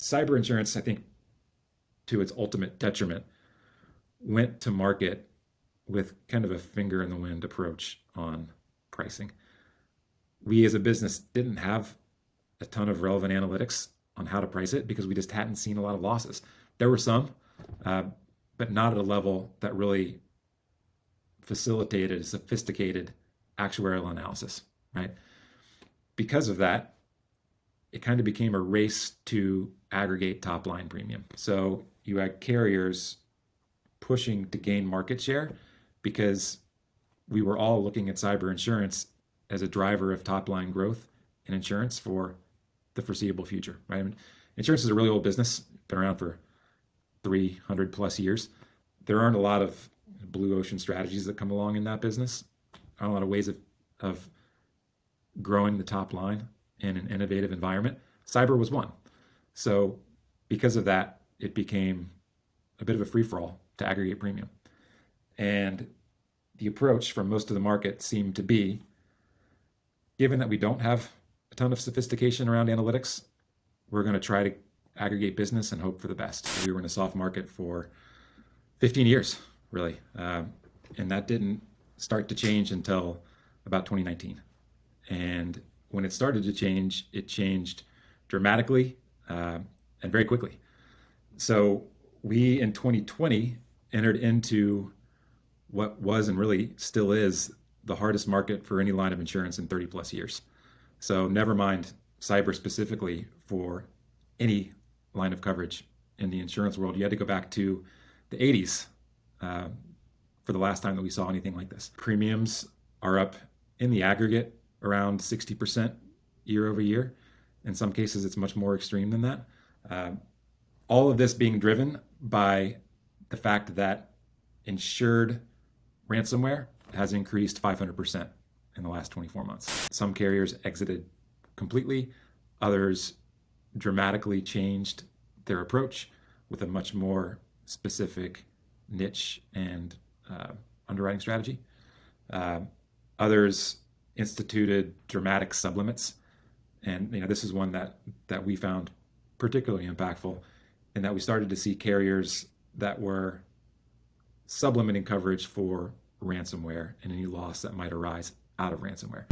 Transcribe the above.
cyber insurance, I think, to its ultimate detriment, went to market with kind of a finger in the wind approach on pricing. We as a business didn't have a ton of relevant analytics on how to price it because we just hadn't seen a lot of losses. There were some, but not at a level that really facilitated a sophisticated actuarial analysis, right? Because of that, it kind of became a race to aggregate top line premium. So you had carriers pushing to gain market share because we were all looking at cyber insurance as a driver of top line growth in insurance for the foreseeable future, right? I mean, insurance is a really old business, been around for 300 plus years. There aren't a lot of blue ocean strategies that come along in that business. Aren't a lot of ways of growing the top line in an innovative environment. Cyber was one. So because of that, it became a bit of a free-for-all to aggregate premium. And the approach from most of the market seemed to be, given that we don't have a ton of sophistication around analytics, we're going to try to aggregate business and hope for the best. We were in a soft market for 15 years, really. And that didn't start to change until about 2019. And when it started to change, it changed dramatically and very quickly. So we, in 2020, entered into what was and really still is the hardest market for any line of insurance in 30 plus years. So never mind cyber specifically, for any line of coverage in the insurance world, you had to go back to the 80s for the last time that we saw anything like this. Premiums are up in the aggregate around 60% year over year. In some cases, it's much more extreme than that. All of this being driven by the fact that insured ransomware has increased 500% in the last 24 months. Some carriers exited completely, others dramatically changed their approach with a much more specific niche and underwriting strategy. Others instituted dramatic sublimits. And this is one that we found particularly impactful, in that we started to see carriers that were sublimiting coverage for ransomware and any loss that might arise out of ransomware.